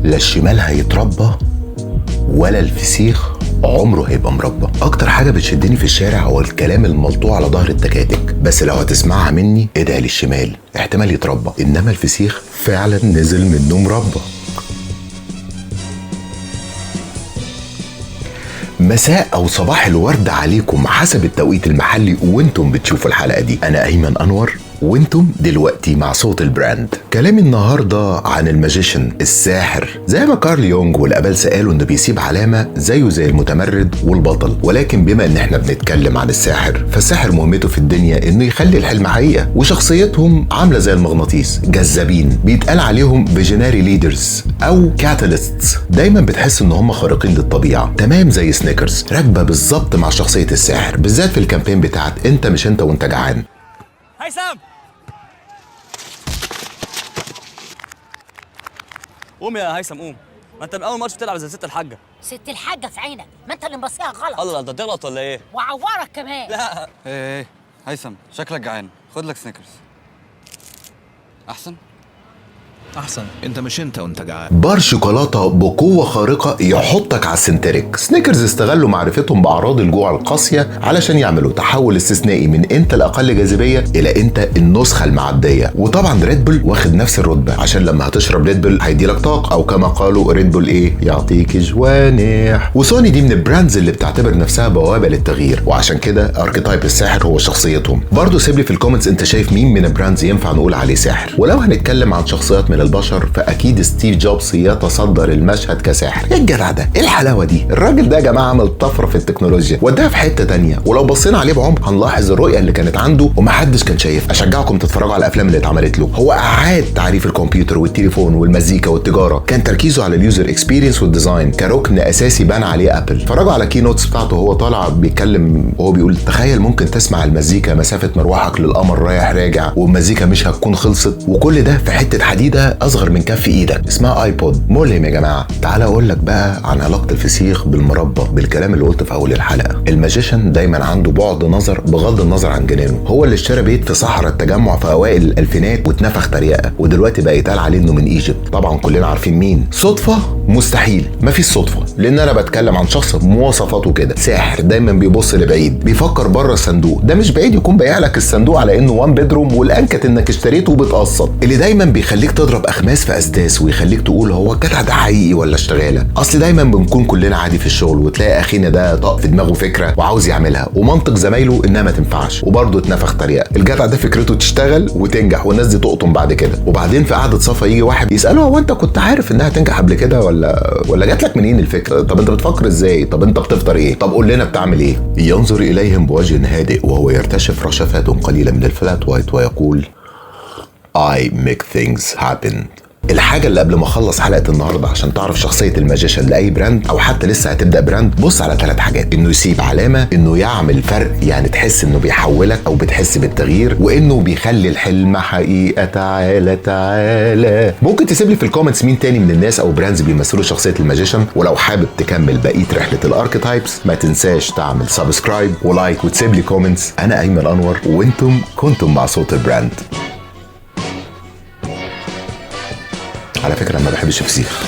لا الشمال هيتربى ولا الفسيخ عمره هيبقى مربى. اكتر حاجه بتشدني في الشارع هو الكلام الملطوع على ظهر التكاتك، بس لو هتسمعها مني ادعي للشمال، احتمال يتربى، انما الفسيخ فعلا نزل منه مربى. مساء او صباح الورد عليكم حسب التوقيت المحلي وانتم بتشوفوا الحلقه دي. انا ايمن انور وانتم دلوقتي مع صوت البراند. كلامي النهارده عن الماجيشن، الساحر. زي ما كارل يونغ والابلسه قالوا انه بيسيب علامه زيه زي المتمرد والبطل، ولكن بما ان احنا بنتكلم عن الساحر، فالساحر مهمته في الدنيا انه يخلي الحلم حقيقه، وشخصيتهم عامله زي المغناطيس، جذابين، بيتقال عليهم فيجناري ليدرز او كاتاليستس. دايما بتحس ان هم خارقين للطبيعه، تمام زي سنيكرز، راكبه بالظبط مع شخصيه الساحر، بالذات في الكامبين بتاعت انت مش انت وانت جعان. هيثم قوم يا هيثم قوم، ما انت من اول ماتش بتلعب زي ست الحاجه. ست الحاجه في عينك، ما انت اللي مبصيها غلط. الله، ده تغلط ولا ايه؟ وعورك كمان. لا ايه هيثم شكلك جعان، خد لك سنيكرز احسن. انت مش انت وانت جعان. بار شوكولاته بقوه خارقه يحطك على السنتريك. سنيكرز استغلوا معرفتهم باعراض الجوع القاسيه علشان يعملوا تحول استثنائي من انت الاقل جاذبيه الى انت النسخه المعديه. وطبعا ريد بول واخد نفس الرتبه، عشان لما هتشرب ريد بول هيديلك طاقه، او كما قالوا ريد بول ايه يعطيك جوانح. وسوني دي من البراندز اللي بتعتبر نفسها بوابه للتغيير، وعشان كده اركيتايب الساحر هو شخصيتهم. برضه سيب لي في الكومنتس انت شايف مين من البراندز ينفع نقول عليه ساحر. ولو هنتكلم عن شخصيات من البشر فاكيد ستيف جوبز يتصدر المشهد كساحر. ايه الجدع ده؟ ايه الحلاوه دي؟ الراجل ده يا جماعه عمل طفره في التكنولوجيا وداها في حته تانية، ولو بصينا عليه بعمق هنلاحظ الرؤيه اللي كانت عنده ومحدش كان شايفها. اشجعكم تتفرجوا على الافلام اللي اتعملت له. هو اعاد تعريف الكمبيوتر والتليفون والمزيكا والتجاره، كان تركيزه على اليوزر اكسبيرينس والديزاين كركن اساسي بنى عليه ابل. اتفرجوا على كي نوتس بتاعته وهو طالع بيتكلم وهو بيقول تخيل ممكن تسمع المزيكا مسافه مروحك للقمر رايح راجع، والمزيكا مش هتكون خلصت، وكل ده في حته حديده اصغر من كف ايدك اسمها ايبود. ملهم يا جماعه. تعال اقول لك بقى عن علاقه الفسيخ بالمربى بالكلام اللي قلته في اول الحلقه. الماجيشن دايما عنده بعد نظر بغض النظر عن جنانه. هو اللي اشترى بيت في صحراء التجمع في اوائل الالفينات واتنفخ تريقه، ودلوقتي بقى يتقال عليه انه من ايجيبت. طبعا كلنا عارفين مين. صدفه؟ مستحيل، مفيش صدفه، لان انا بتكلم عن شخص مواصفاته كده، ساحر دايما بيبص لبعيد، بيفكر بره الصندوق. ده مش بعيد يكون بايع لك الصندوق على انه وان بيدروم والانكت انك اشتريته وبتقسط، اللي دايما بيخليك تضرب اخماس في اسداس ويخليك تقول هو الجدع ده حقيقي ولا اشتغاله. اصل دايما بنكون كلنا عادي في الشغل وتلاقي اخينا ده طاق في دماغه فكره وعاوز يعملها، ومنطق زمايله انها ما تنفعش، وبرضه اتنفخ تريقه. الجدع ده فكرته تشتغل وتنجح والناس دي تقطم بعد كده، وبعدين في قعده صفا يجي واحد يساله هو انت كنت عارف انها تنجح قبل كده ولا جات لك منين الفكره؟ طب انت بتفكر ازاي؟ طب انت بتفطر ايه؟ طب قول لنا بتعمل ايه؟ ينظر اليهم بوجه هادئ وهو يرتشف رشفات قليله من الفلات وايت ويقول I make things happen. الحاجة اللي قبل ما اخلص حلقة النهاردة عشان تعرف شخصية الماجيشن لأي براند أو حتى لسه هتبدأ براند، بص على 3 حاجات: إنه يسيب علامة، إنه يعمل فرق يعني تحس إنه بيحولك أو بتحس بالتغيير، وإنه بيخلي الحلم حقيقة. تعالى تعالى. ممكن تسيب لي في الكومنتس مين تاني من الناس أو براندز بيمثلوا شخصية الماجيشن، ولو حابب تكمل بقية رحلة الاركيتايبس ما تنساش تعمل سبسكرايب ولايك وتسيب لي كومنتس. أنا أيمن أنور وإنتم كنتم مع صوت البراند. على فكرة أنا ما بحبش الفسيخ.